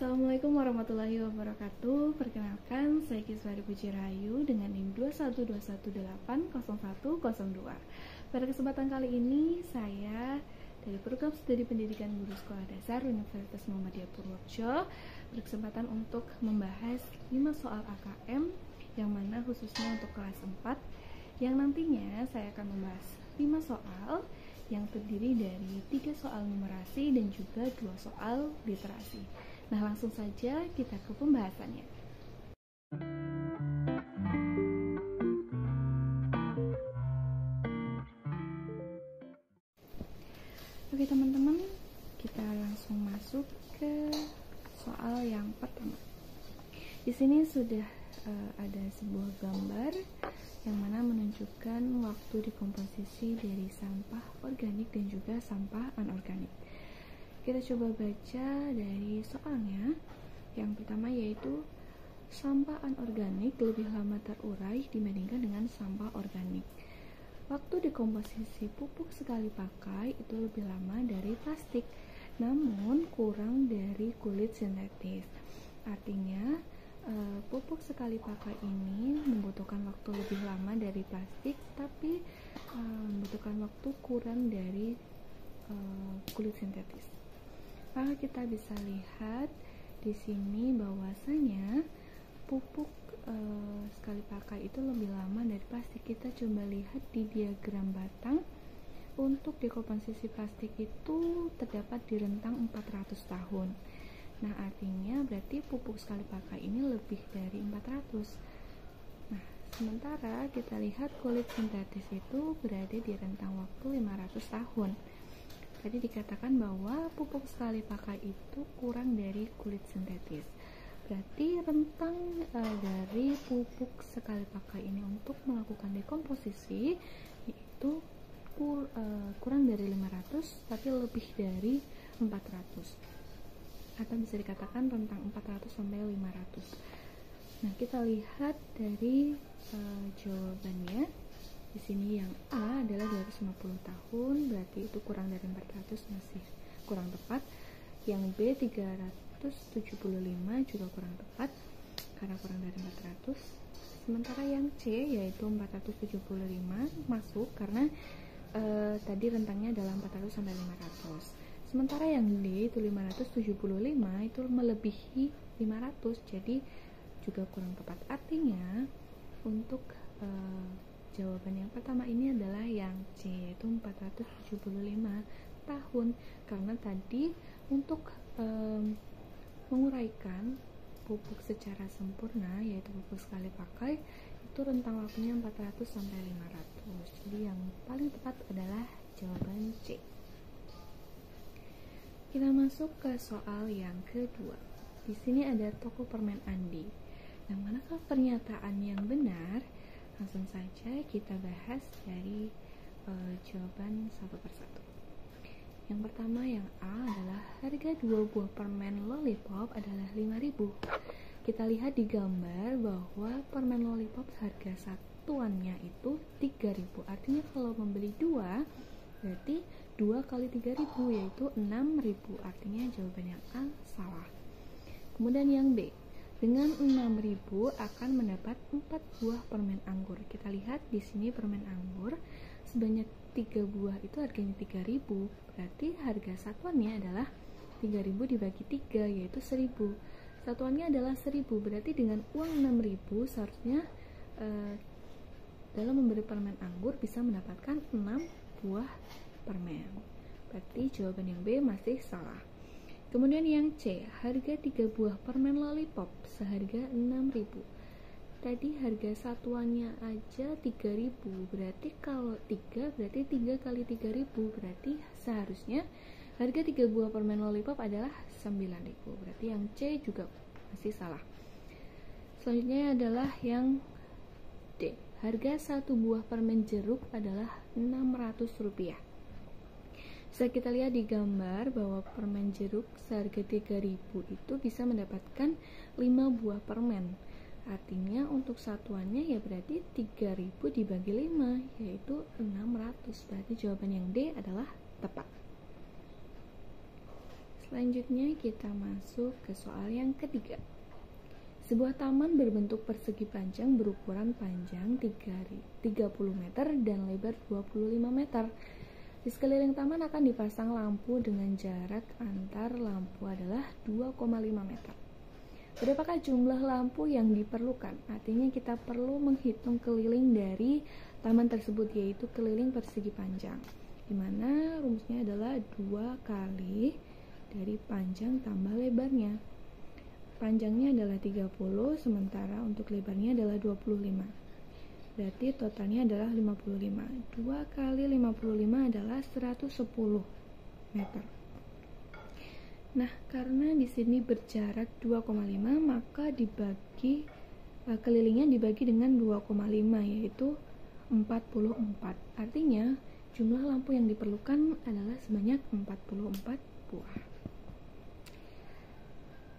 Assalamualaikum warahmatullahi wabarakatuh. Perkenalkan, saya Kiswari Puji Rahayu dengan NIM 212180102. Pada kesempatan kali ini, saya dari Program Studi Pendidikan Guru Sekolah Dasar Universitas Muhammadiyah Purworejo berkesempatan untuk membahas 5 soal AKM yang mana khususnya untuk kelas 4, yang nantinya saya akan membahas 5 soal yang terdiri dari 3 soal numerasi dan juga 2 soal literasi. Nah, langsung saja kita ke pembahasannya. Oke teman-teman, kita langsung masuk ke soal yang pertama. Di sini sudah ada sebuah gambar yang mana menunjukkan waktu dekomposisi dari sampah organik dan juga sampah anorganik. Kita coba baca dari soalnya. Yang pertama yaitu sampah anorganik lebih lama terurai dibandingkan dengan sampah organik. Waktu dekomposisi pupuk sekali pakai itu lebih lama dari plastik, namun kurang dari kulit sintetis. Artinya pupuk sekali pakai ini membutuhkan waktu lebih lama dari plastik, tapi membutuhkan waktu kurang dari kulit sintetis. Maka kita bisa lihat di sini bahwasanya pupuk sekali pakai itu lebih lama dari plastik. Kita coba lihat di diagram batang. Untuk dekomposisi plastik itu terdapat di rentang 400 tahun. Nah, artinya berarti pupuk sekali pakai ini lebih dari 400. Nah, sementara kita lihat kulit sintetis itu berada di rentang waktu 500 tahun. Tadi dikatakan bahwa pupuk sekali pakai itu kurang dari kulit sintetis. Berarti rentang dari pupuk sekali pakai ini untuk melakukan dekomposisi itu kurang dari 500 tapi lebih dari 400. Atau bisa dikatakan rentang 400 sampai 500. Nah, kita lihat dari jawabannya. Di sini yang A adalah 250 tahun, berarti itu kurang dari 400, masih kurang tepat. Yang B 375 juga kurang tepat karena kurang dari 400. Sementara yang C yaitu 475 masuk karena tadi rentangnya adalah 400 sampai 500. Sementara yang D itu 575 itu melebihi 500, jadi juga kurang tepat. Artinya untuk jawaban yang pertama ini adalah yang C, yaitu 475 tahun, karena tadi untuk menguraikan pupuk secara sempurna, yaitu pupuk sekali pakai, itu rentang waktunya 400 sampai 500. Jadi yang paling tepat adalah jawaban C. Kita masuk ke soal yang kedua. Di sini ada toko permen Andi. Nah, manakah pernyataan yang benar? Langsung saja kita bahas dari jawaban satu persatu. Yang pertama yang A adalah harga 2 buah permen lollipop adalah 5.000. Kita lihat di gambar bahwa permen lollipop harga satuannya itu 3.000. Artinya kalau membeli 2 berarti 2 kali 3.000 yaitu 6.000. Artinya jawaban yang A salah. Kemudian yang B, dengan 6.000 akan mendapat 4 buah permen anggur. Kita lihat di sini permen anggur sebanyak 3 buah itu harganya 3.000. Berarti harga satuannya adalah 3.000 dibagi 3 yaitu 1.000. Satuannya adalah 1.000. Berarti dengan uang 6.000 seharusnya dalam membeli permen anggur bisa mendapatkan 6 buah permen. Berarti jawaban yang B masih salah. Kemudian yang C, harga 3 buah permen lollipop seharga 6.000. Tadi harga satuannya aja 3.000, berarti kalau 3 berarti 3 kali 3.000, berarti seharusnya harga 3 buah permen lollipop adalah 9.000. Berarti yang C juga masih salah. Selanjutnya adalah yang D, harga 1 buah permen jeruk adalah Rp600. Bisa kita lihat di gambar bahwa permen jeruk seharga 3.000 itu bisa mendapatkan 5 buah permen. Artinya untuk satuannya ya berarti 3.000 dibagi 5 yaitu 600. Berarti jawaban yang D adalah tepat. Selanjutnya kita masuk ke soal yang ketiga. Sebuah taman berbentuk persegi panjang berukuran panjang 30 meter dan lebar 25 meter. Di sekeliling taman akan dipasang lampu dengan jarak antar lampu adalah 2,5 meter. Berapakah jumlah lampu yang diperlukan? Artinya kita perlu menghitung keliling dari taman tersebut, yaitu keliling persegi panjang, dimana rumusnya adalah 2 kali dari panjang tambah lebarnya. Panjangnya adalah 30, sementara untuk lebarnya adalah 25. Berarti totalnya adalah 55. 2 kali 55 adalah 110 meter. Nah, karena di sini berjarak 2,5, maka kelilingnya dibagi dengan 2,5, yaitu 44. Artinya, jumlah lampu yang diperlukan adalah sebanyak 44 buah.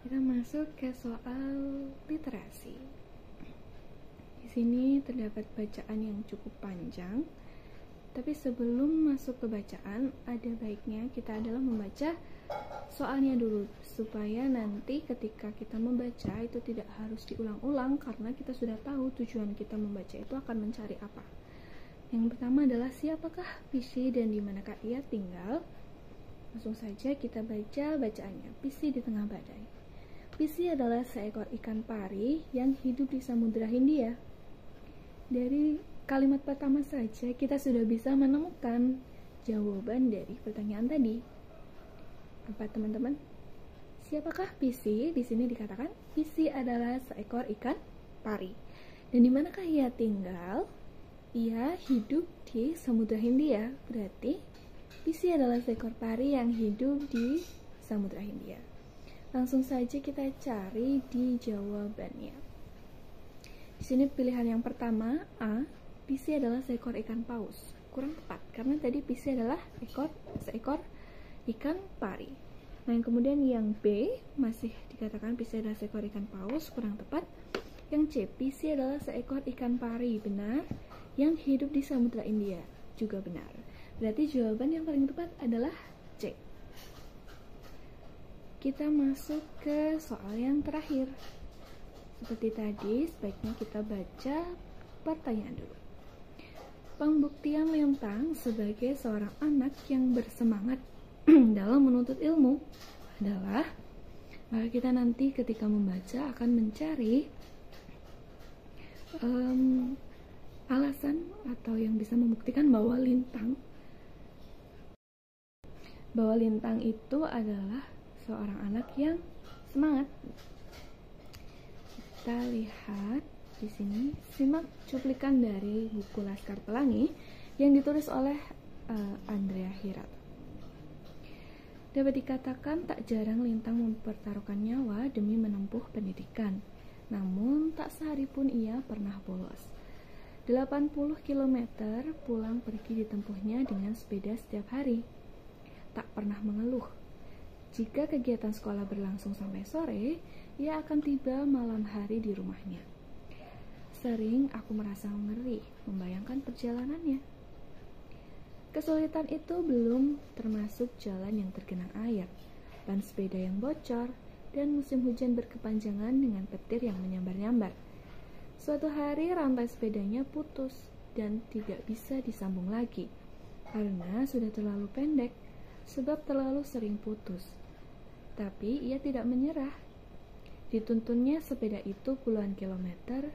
Kita masuk ke soal literasi. Di sini terdapat bacaan yang cukup panjang. Tapi sebelum masuk ke bacaan, ada baiknya kita adalah membaca soalnya dulu, supaya nanti ketika kita membaca itu tidak harus diulang-ulang, karena kita sudah tahu tujuan kita membaca itu akan mencari apa. Yang pertama adalah siapakah Pisi dan di manakah ia tinggal. Langsung saja kita baca bacaannya. Pisi di tengah badai. Pisi adalah seekor ikan pari yang hidup di Samudra Hindia. Dari kalimat pertama saja kita sudah bisa menemukan jawaban dari pertanyaan tadi. Apa teman-teman? Siapakah Pisi? Di sini dikatakan Pisi adalah seekor ikan pari. Dan di manakah ia tinggal? Ia hidup di Samudra Hindia. Berarti Pisi adalah seekor pari yang hidup di Samudra Hindia. Langsung saja kita cari di jawabannya. Di sini pilihan yang pertama A, Pisi adalah seekor ikan paus. Kurang tepat karena tadi Pisi adalah seekor ikan pari. Nah, yang kemudian yang B masih dikatakan Pisi adalah seekor ikan paus, kurang tepat. Yang C, Pisi adalah seekor ikan pari, benar. Yang hidup di Samudra Hindia, juga benar. Berarti jawaban yang paling tepat adalah C. Kita masuk ke soal yang terakhir. Seperti tadi, sebaiknya kita baca pertanyaan dulu. Pembuktian Lintang sebagai seorang anak yang bersemangat dalam menuntut ilmu adalah, maka kita nanti ketika membaca akan mencari alasan atau yang bisa membuktikan bahwa Lintang itu adalah seorang anak yang semangat. Kita lihat di sini, simak cuplikan dari buku Laskar Pelangi yang ditulis oleh Andrea Hirat. Dapat dikatakan tak jarang Lintang mempertaruhkan nyawa demi menempuh pendidikan. Namun tak sehari pun ia pernah bolos. 80 km pulang pergi ditempuhnya dengan sepeda setiap hari. Tak pernah mengeluh. Jika kegiatan sekolah berlangsung sampai sore, ia akan tiba malam hari di rumahnya. Sering aku merasa ngeri membayangkan perjalanannya. Kesulitan itu belum termasuk jalan yang tergenang air, ban sepeda yang bocor, dan musim hujan berkepanjangan dengan petir yang menyambar-nyambar. Suatu hari rantai sepedanya putus dan tidak bisa disambung lagi karena sudah terlalu pendek, sebab terlalu sering putus. Tapi ia tidak menyerah. Dituntunnya sepeda itu puluhan kilometer,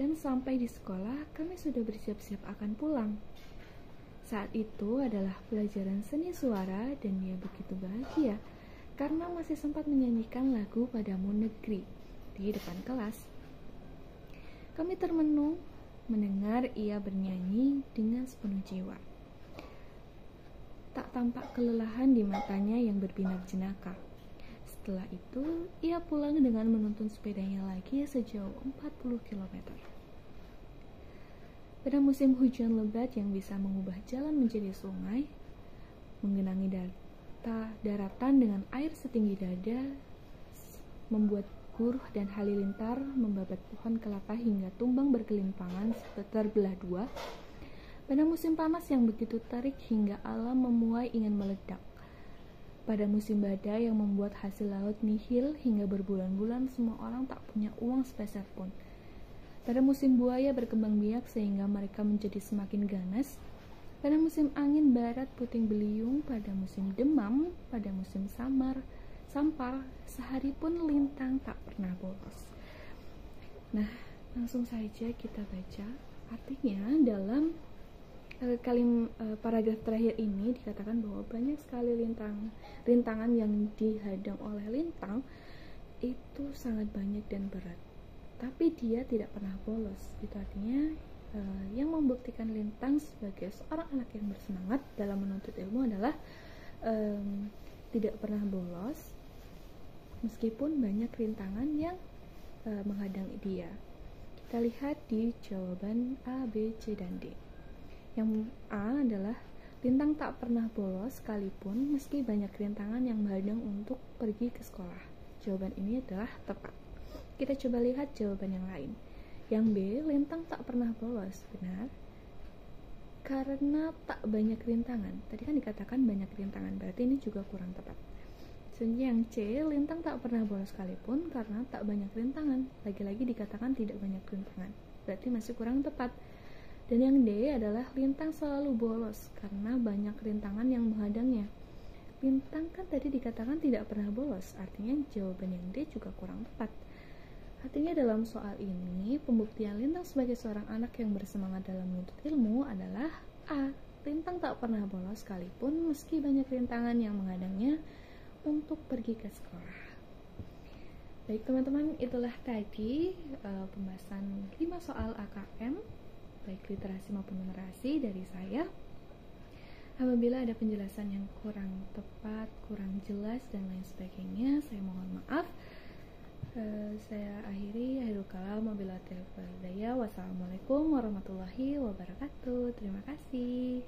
dan sampai di sekolah kami sudah bersiap-siap akan pulang. Saat itu adalah pelajaran seni suara dan dia begitu bahagia karena masih sempat menyanyikan lagu Padamu Negeri di depan kelas. Kami termenung mendengar ia bernyanyi dengan sepenuh jiwa. Tak tampak kelelahan di matanya yang berbinar jenaka. Setelah itu, ia pulang dengan menuntun sepedanya lagi sejauh 40 km. Pada musim hujan lebat yang bisa mengubah jalan menjadi sungai, menggenangi daratan dengan air setinggi dada, membuat Guruh dan Halilintar membabat pohon kelapa hingga tumbang berkelimpangan terbelah dua. Pada musim panas yang begitu terik hingga alam memuai ingin meledak, Pada musim badai yang membuat hasil laut nihil hingga berbulan-bulan semua orang tak punya uang sepeser pun. Pada musim buaya berkembang biak sehingga mereka menjadi semakin ganas. Pada musim angin barat puting beliung, pada musim demam, pada musim sampar, sehari pun lintang tak pernah bolos. Nah, langsung saja kita baca. Artinya dalam paragraf terakhir ini dikatakan bahwa banyak sekali rintangan yang dihadang oleh lintang itu sangat banyak dan berat. Tapi dia tidak pernah bolos. Itu artinya yang membuktikan lintang sebagai seorang anak yang bersemangat dalam menuntut ilmu adalah tidak pernah bolos meskipun banyak rintangan yang menghadang dia. Kita lihat di jawaban A, B, C, dan D. Yang A adalah lintang tak pernah bolos sekalipun meski banyak rintangan yang menghadang untuk pergi ke sekolah. Jawaban ini adalah tepat. Kita coba lihat jawaban yang lain. Yang B, lintang tak pernah bolos. Benar. Karena tak banyak rintangan. Tadi kan dikatakan banyak rintangan, berarti ini juga kurang tepat. Selanjutnya yang C, lintang tak pernah bolos sekalipun karena tak banyak rintangan. Lagi-lagi dikatakan tidak banyak rintangan, berarti masih kurang tepat. Dan yang D adalah lintang selalu bolos karena banyak rintangan yang menghadangnya. Lintang kan tadi dikatakan tidak pernah bolos, artinya jawaban yang D juga kurang tepat. Artinya dalam soal ini, pembuktian lintang sebagai seorang anak yang bersemangat dalam menuntut ilmu adalah A. Lintang tak pernah bolos sekalipun meski banyak rintangan yang menghadangnya untuk pergi ke sekolah. Baik teman-teman, itulah tadi pembahasan 5 soal AKM, baik literasi maupun numerasi dari saya. Apabila ada penjelasan yang kurang tepat, kurang jelas, dan lain sebagainya, saya mohon maaf. Saya akhiri. Akhirul kalam, wabillahi taufiq wal hidayah. Wassalamualaikum warahmatullahi wabarakatuh. Terima kasih.